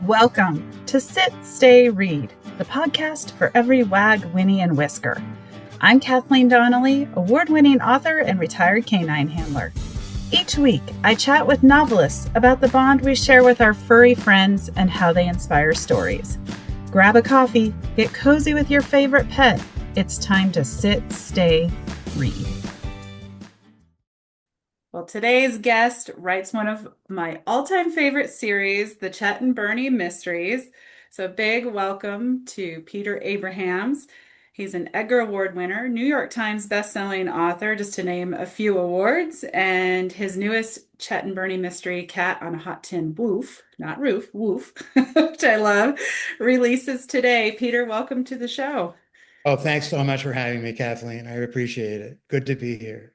Welcome to Sit, Stay, Read, the podcast for every wag, whinny, and whisker. I'm Kathleen Donnelly, award-winning author and retired canine handler. Each week, I chat with novelists about the bond we share with our furry friends and how they inspire stories. Grab a coffee, get cozy with your favorite pet. It's time to sit, stay, read. Well, today's guest writes one of my all-time favorite series, the Chet and Bernie mysteries. So big welcome to Peter Abrahams. He's an Edgar Award winner, New York Times bestselling author, just to name a few awards. And his newest Chet and Bernie mystery, Cat on a Hot Tin Woof, not Roof, Woof, which I love, releases today. Peter, welcome to the show. Oh, thanks so much for having me, Kathleen. I appreciate it. Good to be here.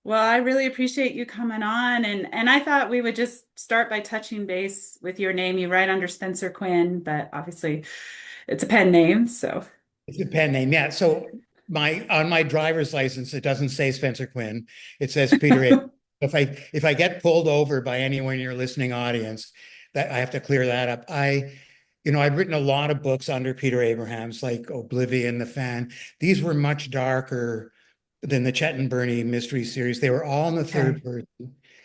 Well, I really appreciate you coming on, and I thought we would just start by touching base with your name. You write under Spencer Quinn, but obviously it's a pen name, so. It's a pen name, yeah. So on my driver's license, it doesn't say Spencer Quinn. It says Peter A. If I get pulled over by anyone in your listening audience, that I have to clear that up. I'd written a lot of books under Peter Abrahams, like Oblivion, The Fan. These were much darker than the Chet and Bernie mystery series. They were all in the third person.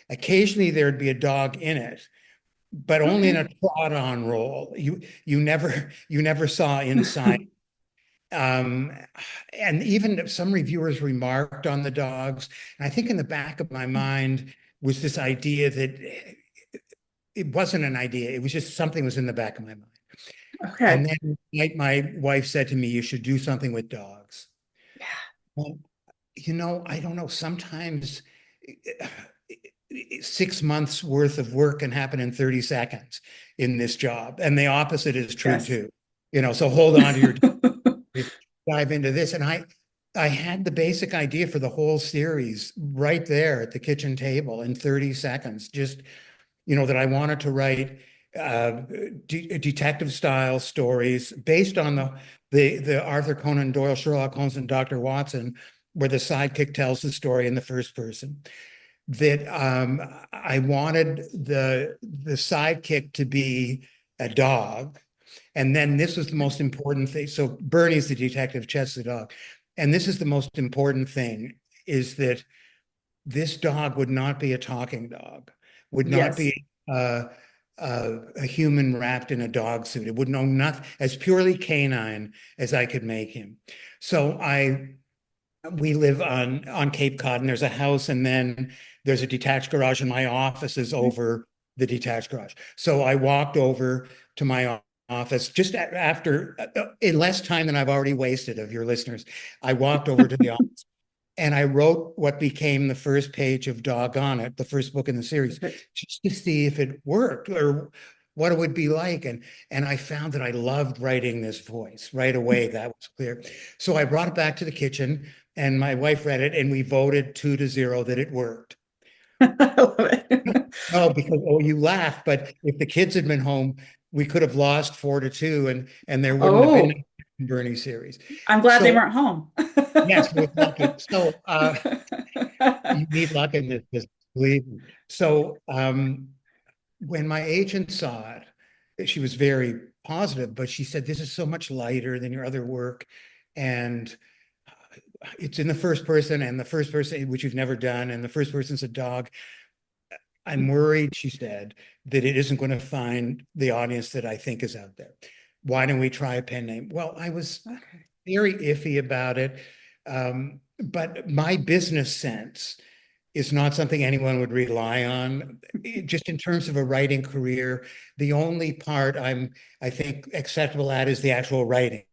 Occasionally there'd be a dog in it, but only in a trot-on role. You never saw inside. And even some reviewers remarked on the dogs. And I think in the back of my mind was this idea that it wasn't an idea. It was just something was in the back of my mind. Okay. And then my wife said to me, "You should do something with dogs." Yeah. Well, I don't know. Sometimes 6 months worth of work can happen in 30 seconds in this job. And the opposite is true too. So hold on to your dive into this. And I had the basic idea for the whole series right there at the kitchen table in 30 seconds, just, that I wanted to write detective style stories based on the Arthur Conan Doyle, Sherlock Holmes, and Dr. Watson, where the sidekick tells the story in the first person. That I wanted the sidekick to be a dog. And then this was the most important thing. So Bernie's the detective, Chet's the dog. And this is the most important thing, is that this dog would not be a talking dog, would not be a human wrapped in a dog suit. It would know nothing, as purely canine as I could make him. So we live on Cape Cod, and there's a house, and then there's a detached garage, and my office is over the detached garage. So I walked over to my office just after, in less time than I've already wasted of your listeners. I walked over to the office and I wrote what became the first page of Doggone It, the first book in the series, just to see if it worked or what it would be like. And I found that I loved writing this voice right away. That was clear. So I brought it back to the kitchen, and my wife read it, and we voted 2-0 that it worked. I love it. No, because you laugh, but if the kids had been home, we could have lost 4-2, and there wouldn't have been a Bernie series. I'm glad they weren't home. Yes, with lucky. So you need luck in this business, believe me. So when my agent saw it, she was very positive, but she said, "This is so much lighter than your other work, and it's in the first person, and the first person, which you've never done, and the first person's a dog. I'm worried," she said, "that it isn't going to find the audience that I think is out there. Why don't we try a pen name?" Well, I was very iffy about it, but my business sense is not something anyone would rely on. Just in terms of a writing career, the only part I think acceptable at is the actual writing.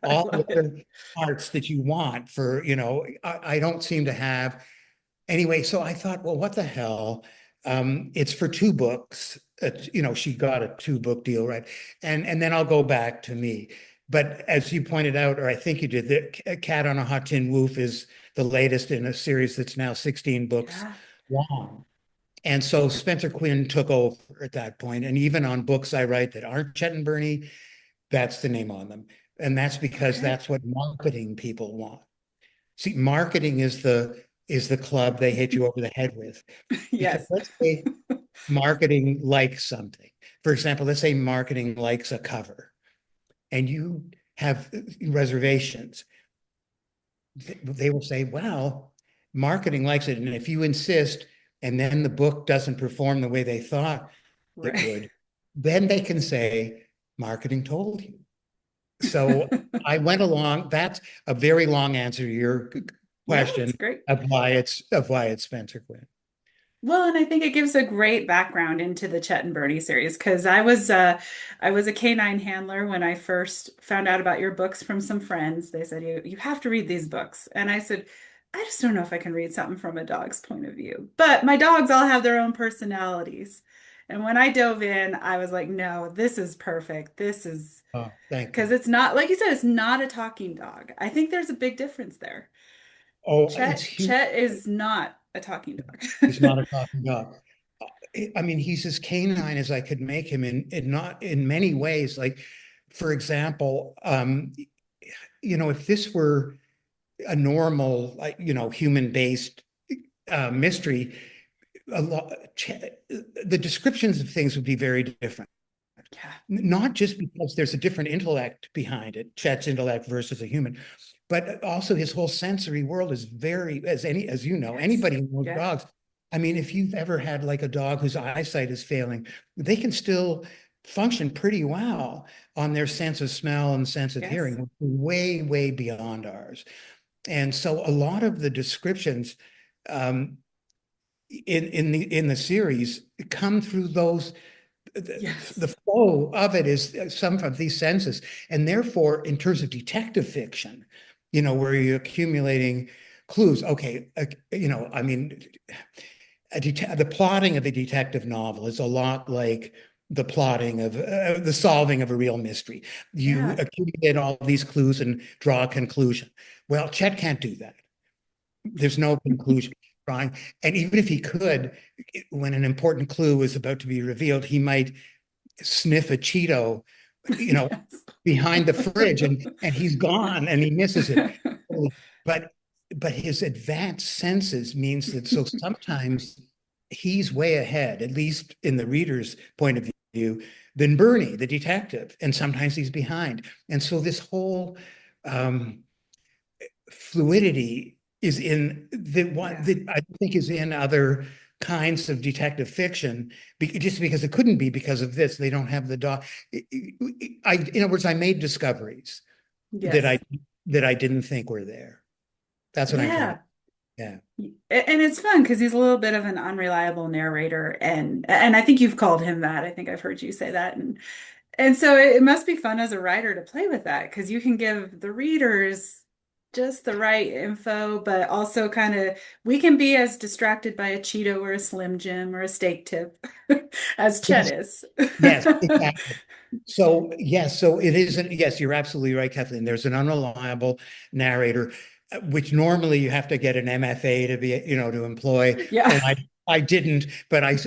All the other parts that you want for, I don't seem to have. Anyway, so I thought, well, what the hell? It's for 2 books. She got a 2-book deal, right? And then I'll go back to me. But as you pointed out, or I think you did, the Cat on a Hot Tin Woof is the latest in a series that's now 16 books long. And so Spencer Quinn took over at that point. And even on books I write that aren't Chet and Bernie, that's the name on them. And that's because that's what marketing people want. See, marketing is the club they hit you over the head with. Yes. Let's say marketing likes something. For example, let's say marketing likes a cover and you have reservations. They will say, well, marketing likes it. And if you insist, and then the book doesn't perform the way they thought it Right. would, then they can say, marketing told you. So I went along. That's a very long answer to your Yeah, it's question great. of why it's Spencer Quinn. Well, and I think it gives a great background into the Chet and Bernie series because I was a canine handler when I first found out about your books from some friends. They said you have to read these books. And I said, I just don't know if I can read something from a dog's point of view. But my dogs all have their own personalities. And when I dove in, I was like, no, this is perfect. This is Oh, thank because you. it's not, like you said, it's not a talking dog. I think there's a big difference there. Oh, it's huge. Chet is not a talking He's not dog. a talking dog. I mean, he's as canine as I could make him in not in many ways. Like, for example, if this were a normal, like, human-based mystery, a lot, the descriptions of things would be very different. Yeah. Not just because there's a different intellect behind it, Chet's intellect versus a human, but also his whole sensory world is very, as you know, Yes. anybody who knows Yeah. dogs. I mean, if you've ever had like a dog whose eyesight is failing, they can still function pretty well on their sense of smell and sense of Yes. hearing, way, way beyond ours. And so a lot of the descriptions um, in the series come through those the Yes. flow of it is some of these senses. And therefore, in terms of detective fiction, where you're accumulating clues, okay, I mean, the plotting of a detective novel is a lot like the plotting of the solving of a real mystery. You Yeah. accumulate all these clues and draw a conclusion. Well, Chet can't do that. There's no conclusion drawing. And even if he could, when an important clue is about to be revealed, he might sniff a Cheeto, you know, Yes. behind the fridge and he's gone and he misses it. But but his advanced senses means that so sometimes he's way ahead, at least in the reader's point of view, than Bernie, the detective. And sometimes he's behind. And so this whole fluidity is in the one Yeah. that I think is in other kinds of detective fiction, just because it couldn't be because of this. They don't have the dog. In other words, I made discoveries that I Yes. that I didn't think were there. That's what I'm trying to. Yeah. Yeah. And it's fun because he's a little bit of an unreliable narrator and I think you've called him that. I think I've heard you say that and so it must be fun as a writer to play with that because you can give the readers just the right info, but also kind of we can be as distracted by a Cheeto or a Slim Jim or a steak tip as Chet Yes. is. Yes. Exactly. So yes, so it isn't. Yes, you're absolutely right, Kathleen. There's an unreliable narrator, which normally you have to get an MFA to be, to employ, Yeah. and I didn't, but I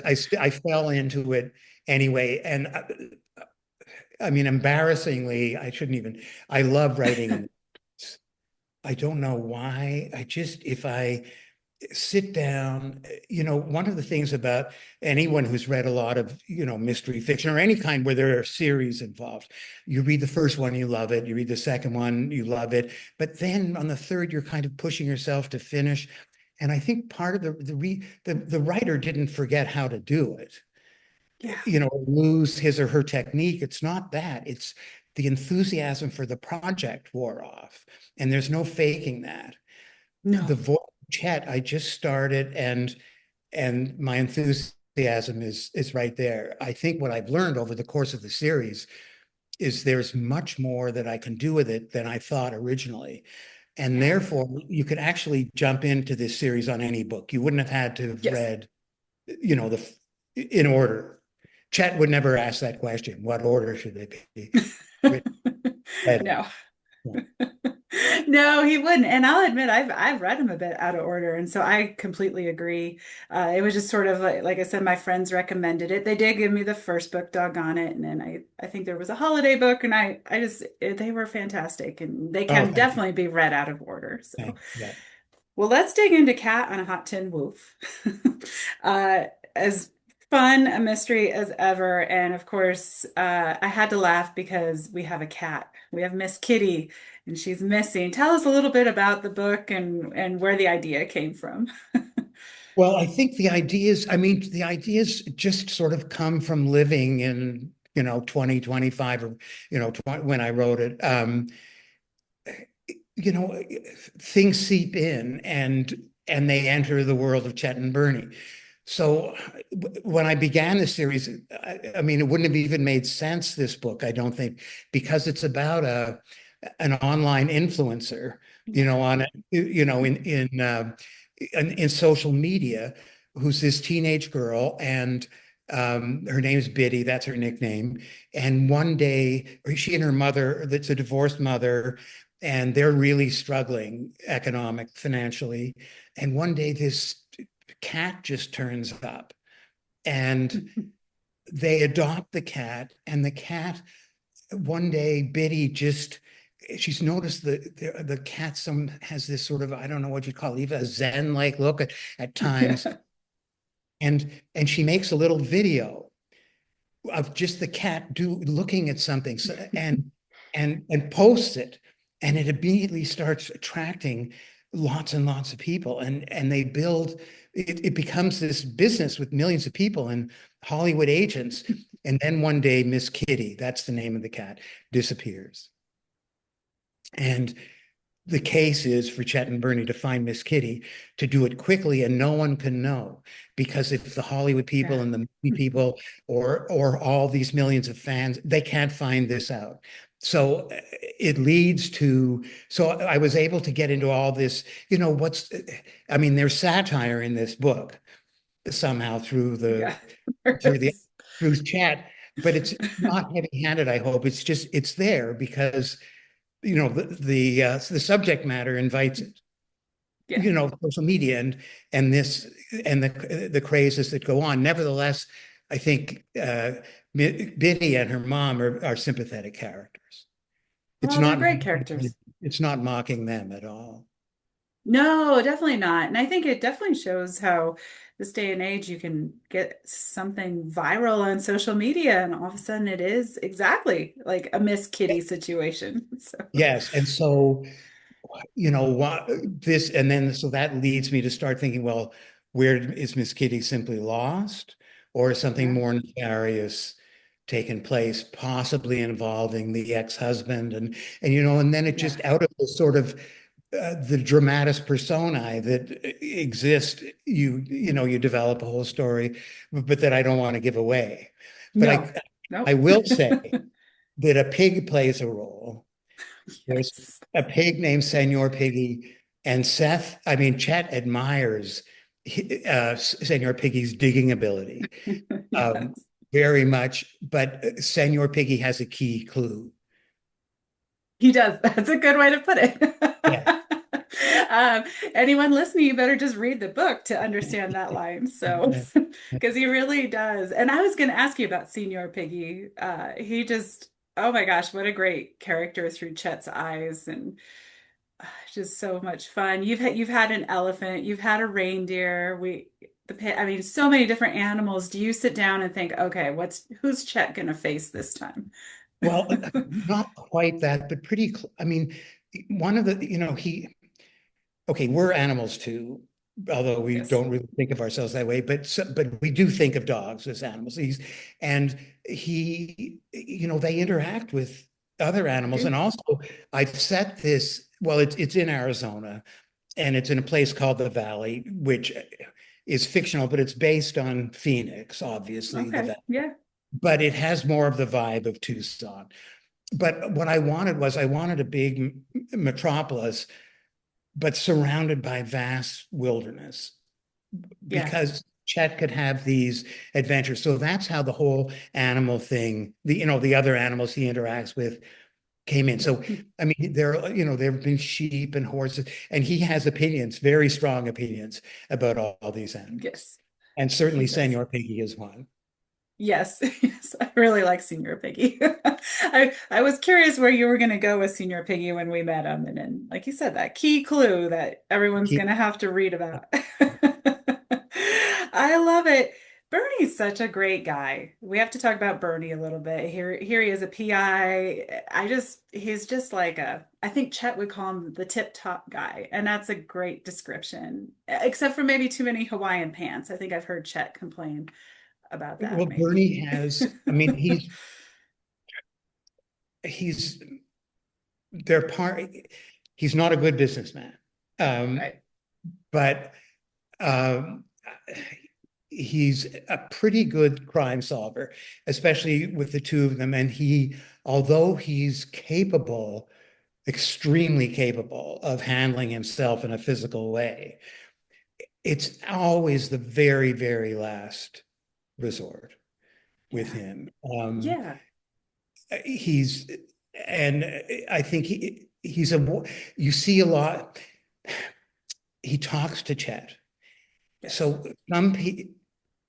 fell into it anyway. And I mean, embarrassingly, I shouldn't even. I love writing, and I don't know why. I just if I sit down, one of the things about anyone who's read a lot of, mystery fiction or any kind where there are series involved, you read the first one, you love it. You read the second one, you love it. But then on the third, you're kind of pushing yourself to finish. And I think part of the writer didn't forget how to do it, Yeah. lose his or her technique. It's not that. It's the enthusiasm for the project wore off. And there's no faking that. The No. voice chat I just started and my enthusiasm is right there. I think what I've learned over the course of the series is there's much more that I can do with it than I thought originally. And Yeah. therefore, you could actually jump into this series on any book. You wouldn't have had to have Yes. read, the in order. Chet would never ask that question. What order should they be read in? No. No, he wouldn't. And I'll admit, I've read him a bit out of order, and so I completely agree. It was just sort of like I said, my friends recommended it. They did give me the first book, doggone it, and then I think there was a holiday book, and I just they were fantastic, and they Oh, can thank you. definitely be read out of order. So, Yeah. well, let's dig into Cat on a Hot Tin Woof. Uh, as fun a mystery as ever. And of course, I had to laugh because we have a cat. We have Miss Kitty, and she's missing. Tell us a little bit about the book and where the idea came from. Well, I think the ideas just sort of come from living in, 2025 or, when I wrote it. You know, things seep in and they enter the world of Chet and Bernie. So when I began the series, I mean, it wouldn't have even made sense, this book, I don't think, because it's about an online influencer, you Yeah. know, on in social media, who's this teenage girl, and her name's Biddy, that's her nickname. And one day, she and her mother, that's a divorced mother, and they're really struggling financially. And one day, this cat just turns up, and they adopt the cat, and the cat, one day, Biddy just, she's noticed the cat has this sort of, I don't know what you'd call it, even a zen like look at times. Yeah. And she makes a little video of just the cat looking at something, and posts it, and it immediately starts attracting lots and lots of people, and they build it becomes this business with millions of people and Hollywood agents. And then one day, Miss Kitty, that's the name of the cat, disappears. And the case is for Chet and Bernie to find Miss Kitty, to do it quickly, and no one can know, because if the Hollywood people Yeah. and the movie people, or all these millions of fans, they can't find this out. So it leads to, so I was able to get into all this, I mean, there's satire in this book somehow Yeah. through the There through Chet, but it's not heavy-handed, I hope. It's there because the subject matter invites it. Yeah. Social media and this and the crazes that go on. Nevertheless, I think Biddy and her mom are sympathetic characters. It's Well, they're not great characters. it's not mocking them at all. No, definitely not. And I think it definitely shows how this day and age you can get something viral on social media and all of a sudden it is exactly like a Miss Kitty situation. So, Yes, and so what this, and then so that leads me to start thinking, well, where is Miss Kitty simply lost, or is something yeah. more nefarious taken place, possibly involving the ex-husband, and then it Yeah. just, out of the sort of the dramatis personae that exist, you develop a whole story, but that I don't want to give away. But No. I Nope. will say that a pig plays a role. There's Yes. a pig named Senor Piggy, and Chet admires Senor Piggy's digging ability, um, Yes. very much, but Senor Piggy has a key clue. He does. That's a good way to put Yeah. it. Um, anyone listening, you better just read the book to understand that line. So, because he really does. And I was going to ask you about Senor Piggy. He just, oh my gosh, what a great character through Chet's eyes, and just so much fun. You've had an elephant, you've had a reindeer. I mean, so many different animals. Do you sit down and think, okay, who's Chet going to face this time? Well, not quite that, but I mean, one of the, okay, we're animals too, although we Yes. don't really think of ourselves that way, but we do think of dogs as animals. And they interact with other I animals. do. And also, I've set this, well, it's in Arizona, and it's in a place called the Valley, which is fictional, but it's based on Phoenix, obviously, the Okay. Valley. Yeah. But it has more of the vibe of Tucson. But what I wanted a big metropolis, but surrounded by vast wilderness, Yeah. because Chet could have these adventures. So that's how the whole animal thing, the other animals he interacts with, came in. So I mean, there have been sheep and horses, and he has opinions, very strong opinions about all these animals. Yes. And He certainly does. Senor Piggy is one. Yes. Yes. I really like Senior Piggy. I was curious where you were going to go with Senior Piggy when we met him. And then, like you said, that key clue that everyone's He, going to have to read about. I love it. Bernie's such a great guy. We have to talk about Bernie a little bit. Here he is a PI. He's just like I think Chet would call him the tip top guy. And that's a great description, except for maybe too many Hawaiian pants. I think I've heard Chet complain about Well, that, maybe. Bernie has, I mean, he's they're part, he's not a good businessman. Um, Right. but um, he's a pretty good crime solver, especially with the two of them. And although he's capable, extremely capable of handling himself in a physical way, it's always the very, very last resort with Yeah. him. Yeah. He's, and I think you see a lot, he talks to Chet. Yes. So some people,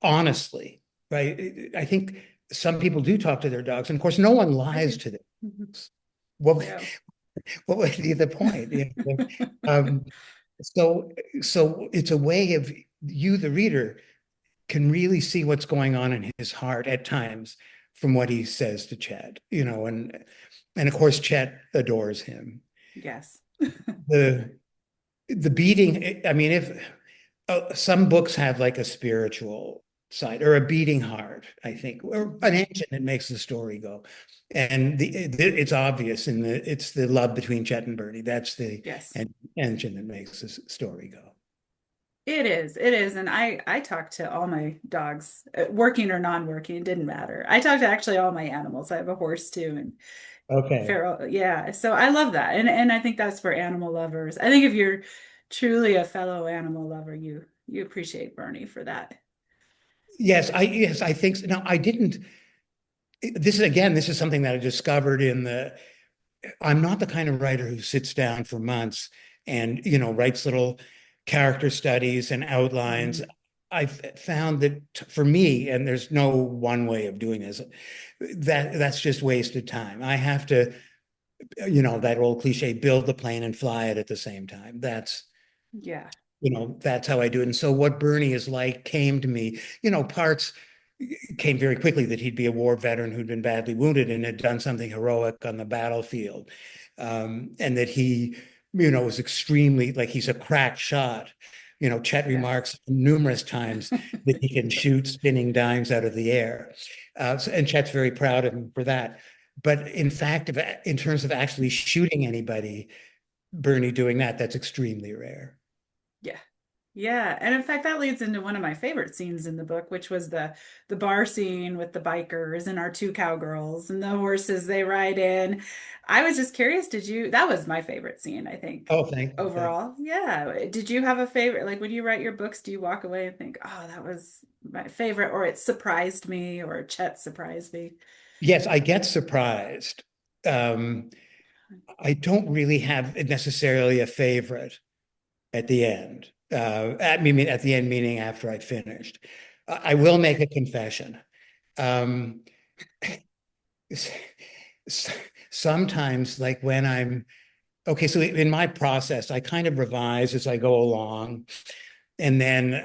honestly, right? I think some people do talk to their dogs, and of course, no one I lies do. to them. Mhm. What No. what would be the point? Um, so so it's a way of you, the reader, can really see what's going on in his heart at times from what he says to Chet, and of course, Chet adores him. Yes. The the beating, I mean, if some books have like a spiritual side or a beating heart, I think, or an Mhm. engine that makes the story go. And it's obvious it's the love between Chet and Bernie. That's the Yes. engine that makes the story go. It is. It is. And I talk to all my dogs, working or non-working, it didn't matter. I talk to actually all my animals. I have a horse too and Okay. feral. Yeah. So I love that. And I think that's for animal lovers. I think if you're truly a fellow animal lover, you appreciate Bernie for that. Yes, I think so. Now I didn't. This is something that I discovered in the I'm not the kind of writer who sits down for months and, writes little character studies and outlines. Mhm. I've found that for me, and there's no one way of doing this, that's just wasted time. I have to, that old cliche, build the plane and fly it at the same time. Yeah. That's how I do it. And so what Bernie is like came to me, parts came very quickly that he'd be a war veteran who'd been badly wounded and had done something heroic on the battlefield. And that he, was extremely, like he's a crack shot. Chet Yes. remarks numerous times that he can shoot spinning dimes out of the air. And Chet's very proud of him for that. But in fact, in terms of actually shooting anybody, Bernie doing that, that's extremely rare. Yeah. Yeah. And in fact, that leads into one of my favorite scenes in the book, which was the bar scene with the bikers and our two cowgirls and the horses they ride in. I was just curious, that was my favorite scene, I think, Oh, thank you. Thank you. overall. Yeah. Did you have a favorite? Like when you write your books, do you walk away and think, oh, that was my favorite, or it surprised me, or Chet surprised me? Yes, I get surprised. Um, I don't really have necessarily a favorite at the end. At the end, meaning after I finished. I will make a confession. Um, Sometimes, like when I'm okay, so in my process, I kind of revise as I go along, and then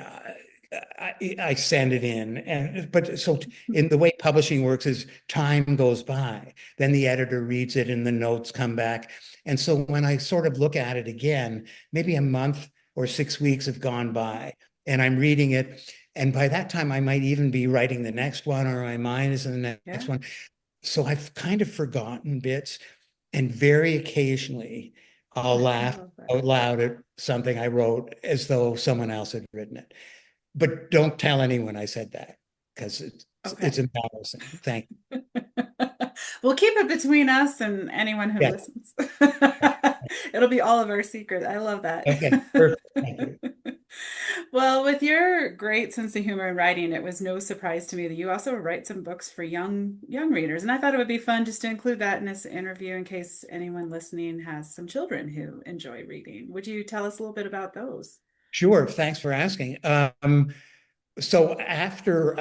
I send it in. And but so in the way publishing works is time goes by, then the editor reads it and the notes come back. And so when I sort of look at it again, maybe a month or 6 weeks have gone by and I'm reading it. And by that time, I might even be writing the next one, or my mind is in the next Yeah, one. So I've kind of forgotten bits, and very occasionally I'll I laugh love that. out loud at something I wrote as though someone else had written it. But don't tell anyone I said that because it's Okay. embarrassing. Thank you. We'll keep it between us and anyone who Yeah. listens. It'll be all of our secret. I love that. Okay. Perfect. Thank you. Well, with your great sense of humor in writing, it was no surprise to me that you also write some books for young readers. And I thought it would be fun just to include that in this interview in case anyone listening has some children who enjoy reading. Would you tell us a little bit about those? Sure. Thanks for asking. So after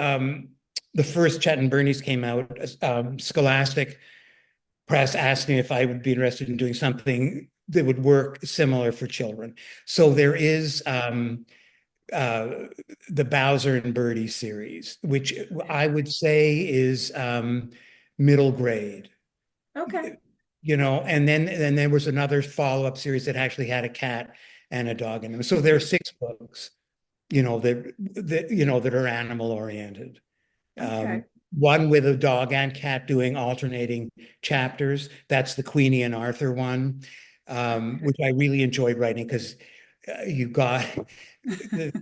the first Chet and Bernie's came out, Scholastic Press asked me if I would be interested in doing something that would work similar for children. So there is uh, the Bowser and Birdie series, which Okay. I would say is middle grade. Okay. And then there was another follow-up series that actually had a cat and a dog in them. So there are six books, that are animal oriented. Um, Okay. one with a dog and cat doing alternating chapters. That's the Queenie and Arthur one, Okay. which I really enjoyed writing because you got the,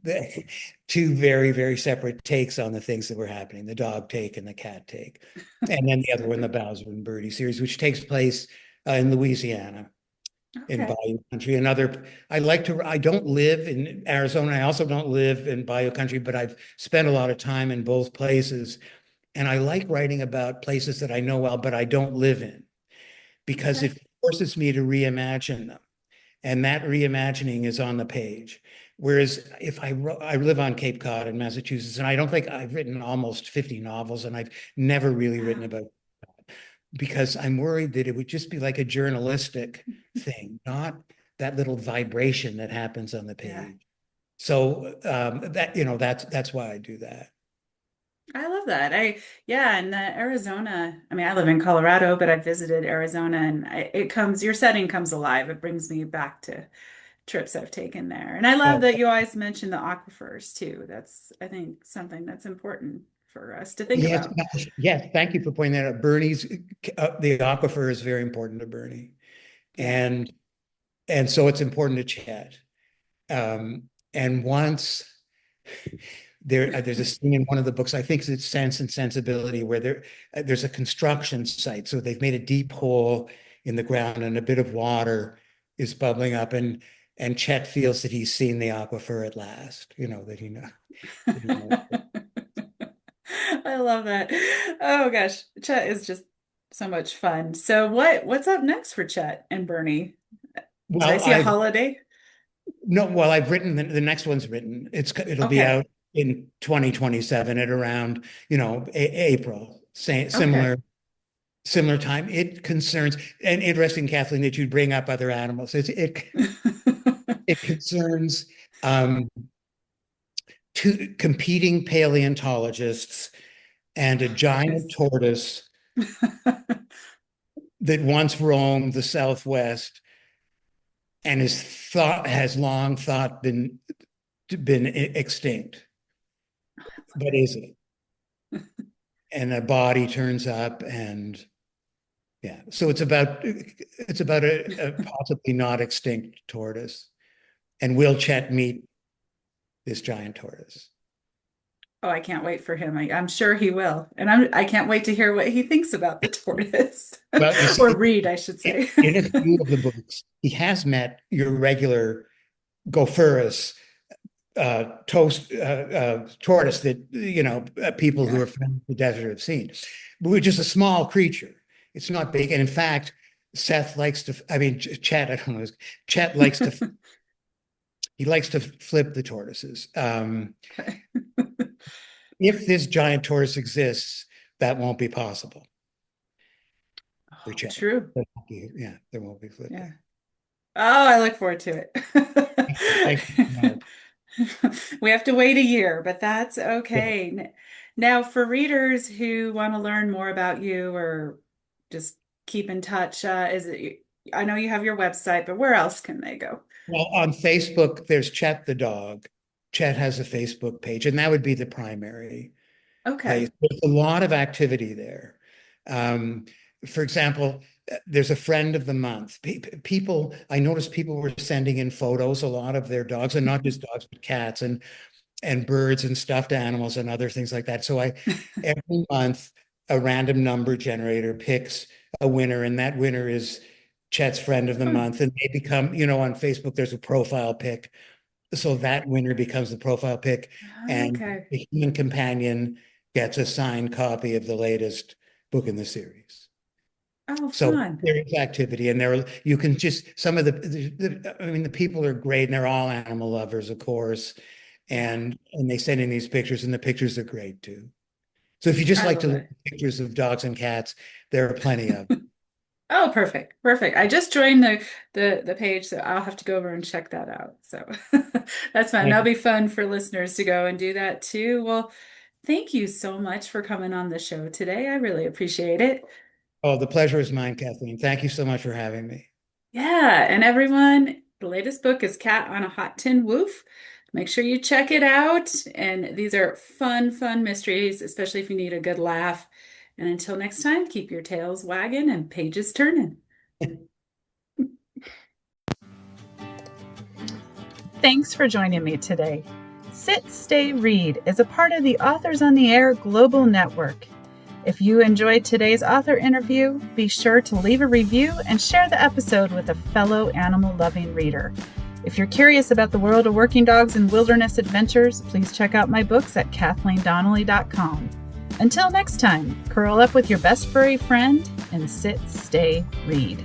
the two very, very separate takes on the things that were happening, the dog take and the cat take. And then the other one, the Bowser and Birdie series, which takes place in Louisiana, in Okay. Bayou Country. I don't live in Arizona. I also don't live in Bayou Country, but I've spent a lot of time in both places. And I like writing about places that I know well, but I don't live in because Okay. it forces me to reimagine them. And that reimagining is on the page. Whereas if I live on Cape Cod in Massachusetts, and I don't think I've written almost 50 novels, and I've never really written Wow. about, because I'm worried that it would just be like a journalistic thing, not that little vibration that happens on the Yeah. page. So that's why I do that. I love that. Yeah, and Arizona, I mean, I live in Colorado, but I've visited Arizona and your setting comes alive. It brings me back to trips I've taken there. And I love Oh, that you always mention the aquifers too. That's, I think, something that's important for us to think yes, about. yes. Thank you for pointing that out. The aquifer is very important to Bernie, Yeah. and so it's important to Chet. And once there's a scene in one of the books, I think it's Sense and Sensibility, where there's a construction site. So they've made a deep hole in the ground and a bit of water is bubbling up, and Chet feels that he's seen the aquifer at last, that he knows. I love that. Oh gosh, Chet is just so much fun. So what's up next for Chet and Bernie? Did I Well, see a I've holiday? no, well, I've written the next one's written. It'll be Okay. out in 2027 at around, April, say, Okay. similar time. It concerns, and interesting, Kathleen, that you bring up other animals. It concerns um, two competing paleontologists and a giant Nice. tortoise that once roamed the Southwest and has long thought been extinct. But is it? And a body turns up, and yeah, so it's about a possibly not extinct tortoise. And will Chet meet this giant tortoise? Oh, I can't wait for him. I'm sure he will. And I can't wait to hear what he thinks about the tortoise. Well, you Or see, read, I should say. in a few of the books, he has met your regular Gopherus tortoise that people who Yeah. are from the desert have seen, but we're just a small creature. It's not big, and in fact, Seth likes to. I mean, Chet. I don't know. Chet likes to. He likes to flip the tortoises. Okay. If this giant tortoise exists, that won't be possible for Oh, Chet. true. Yeah, there won't be Yeah. flipping. Oh, I look forward to Thank you. it. No. We have to wait a year, but that's Yeah. okay. Now, for readers who want to learn more about you or just keep in touch, I know you have your website, but where else can they go? Well, on Facebook, there's Chet the dog. Chet has a Facebook page, and that would be the primary place. Okay. There's a lot of activity there. Um, for example, there's a friend of the month. People, I noticed people were sending in photos, a lot of their dogs, and not just dogs, but cats and birds and stuffed animals and other things like that. So every month, a random number generator picks a winner, and that winner is Chet's friend of the Fun. month. And they become, on Facebook, there's a profile pick. So that winner becomes the profile pick, and Okay. the human companion gets a signed copy of the latest book in the series. Oh, So fun. there is activity, and you can just some of I mean, the people are great, and they're all animal lovers, of course, Yeah, and they send in these pictures, and the pictures are great too. So if you just I like to love look it. at pictures of dogs and cats, there are plenty of. Oh, perfect. Perfect. I just joined the page, so I'll have to go over and check that out. So that's fun. Thank That'll you. be fun for listeners to go and do that too. Well, thank you so much for coming on the show today. I really appreciate it. Oh, the pleasure is mine, Kathleen. Thank you so much for having me. Yeah, and everyone, the latest book is Cat on a Hot Tin Woof. Make sure you check it out. And these are fun, fun mysteries, especially if you need a good laugh. And until next time, keep your tails wagging and pages turning. Thanks for joining me today. Sit, Stay, Read is a part of the Authors on the Air Global Network. If you enjoyed today's author interview, be sure to leave a review and share the episode with a fellow animal-loving reader. If you're curious about the world of working dogs and wilderness adventures, please check out my books at KathleenDonnelly.com. Until next time, curl up with your best furry friend and sit, stay, read.